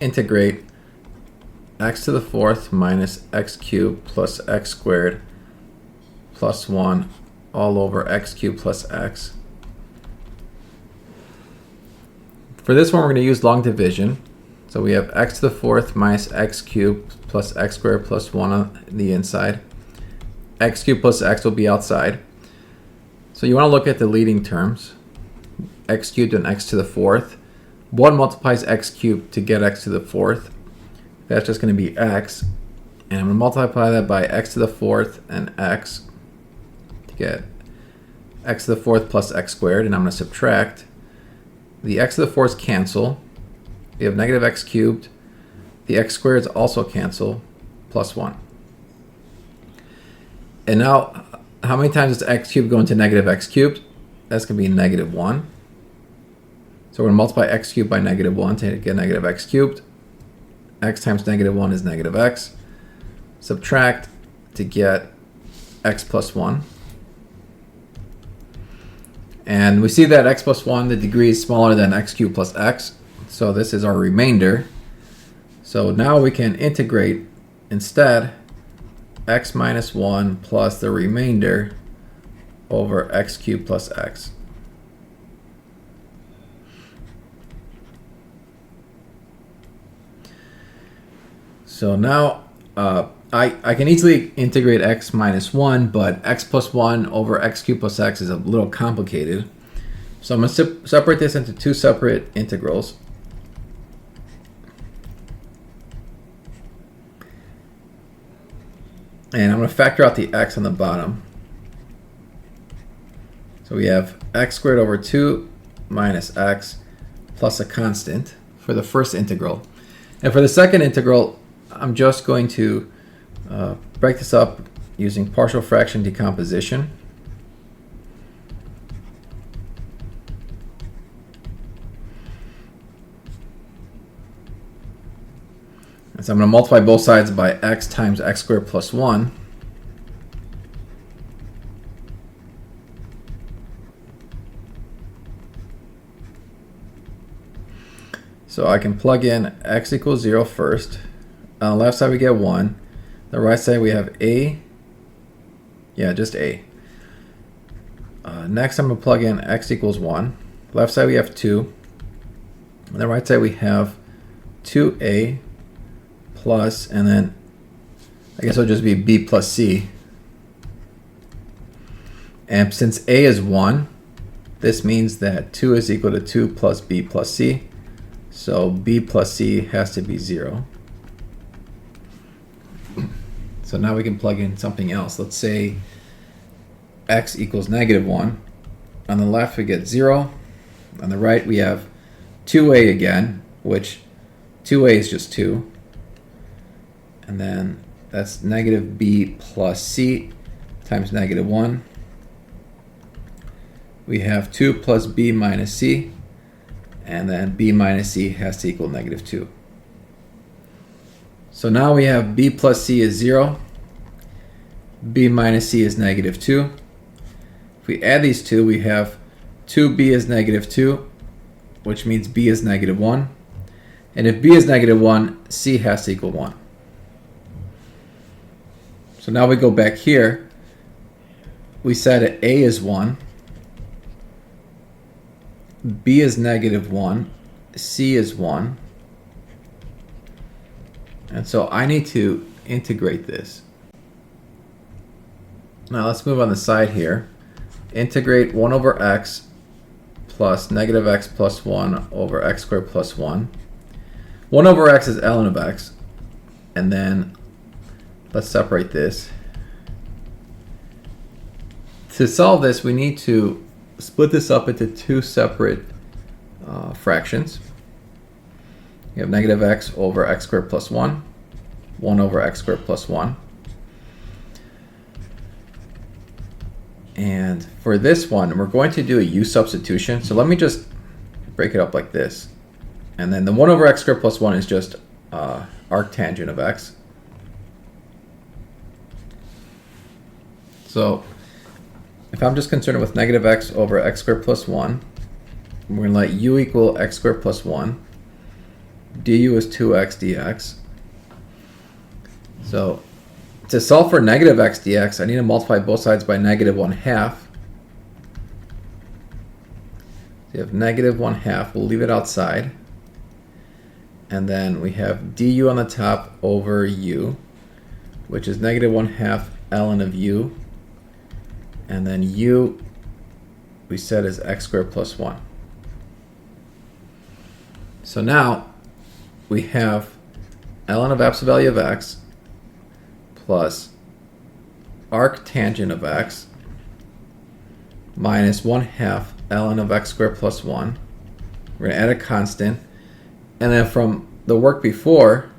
integrate x to the fourth minus x cubed plus x squared plus 1 all over x cubed plus x. For this one, we're going to use long division. So we have x to the fourth minus x cubed plus x squared plus 1 on the inside. X cubed plus x will be outside. So you want to look at the leading terms, x cubed and x to the fourth. 1 multiplies x cubed to get x to the fourth. That's just going to be x. And I'm going to multiply that by x to the fourth and x to get x to the fourth plus x squared. And I'm going to subtract. The x to the fourths cancel. We have negative x cubed. The x squareds also cancel, plus 1. And now, how many times does x cubed go into negative x cubed? That's going to be negative 1. So we're going to multiply x cubed by negative 1 to get negative x cubed. X times negative 1 is negative x. Subtract to get x plus 1. And we see that x plus 1, the degree is smaller than x cubed plus x. So this is our remainder. So now we can integrate instead x minus 1 plus the remainder over x cubed plus x. So now I can easily integrate x minus 1, but x plus 1 over x cubed plus x is a little complicated. So I'm going to separate this into two separate integrals. And I'm going to factor out the x on the bottom. So we have x squared over 2 minus x plus a constant for the first integral. And for the second integral, I'm just going to break this up using partial fraction decomposition. And so I'm going to multiply both sides by x times x squared plus 1. So I can plug in x equals 0 first. On the left side we get 1. The right side we have a. Yeah, just a. Next I'm going to plug in x equals 1. Left side we have 2. On the right side we have 2a plus, and then I guess it'll just be b plus c. And since a is 1, this means that 2 is equal to 2 plus b plus c. So b plus c has to be 0. So now we can plug in something else. Let's say x equals negative 1. On the left we get 0. On the right we have 2a again, which 2a is just 2. And then that's negative b plus c times negative 1. We have 2 plus b minus c. And then b minus c has to equal negative 2. So now we have b plus c is 0. B minus c is negative 2. If we add these two, we have 2b is negative 2, which means b is negative 1. And if b is negative 1, c has to equal 1. So now we go back here. We said a is 1. B is negative 1. C is 1. And so I need to integrate this. Now let's move on the side here. Integrate 1 over x plus negative x plus 1 over x squared plus 1. 1 over x is ln of x. And then let's separate this. To solve this, we need to split this up into two separate fractions. You have negative x over x squared plus 1, 1 over x squared plus 1. And for this one, we're going to do a u substitution. So let me just break it up like this. And then the 1 over x squared plus 1 is just arctangent of x. So if I'm just concerned with negative x over x squared plus 1, we're going to let u equal x squared plus 1. du is 2x dx. So to solve for negative x dx, I need to multiply both sides by negative 1/2. So you have negative 1/2. We'll leave it outside. And then we have du on the top over u, which is negative 1/2 ln of u. And then u, we said, is x squared plus 1. So now we have ln of absolute value of x plus arctangent of x minus 1/2 ln of x squared plus 1. We're going to add a constant. And then from the work before,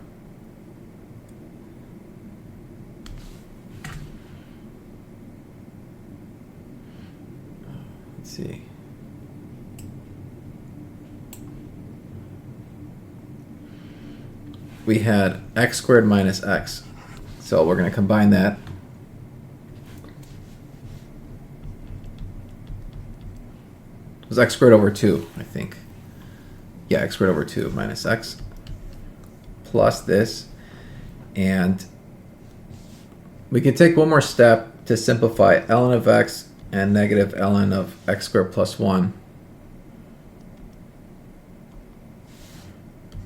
let's see. We had x squared minus x. So we're going to combine that. It was x squared over 2, I think. Yeah, x squared over 2 minus x plus this. And we can take one more step to simplify ln of x and negative ln of x squared plus 1.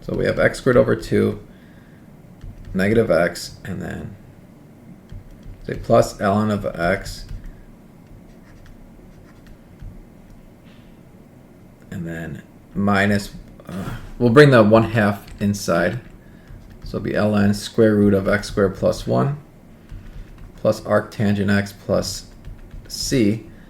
So we have x squared over 2, negative x, and then say plus ln of x, and then minus, we'll bring the 1/2 inside. So it'll be ln square root of x squared plus 1 plus arctangent x plus c.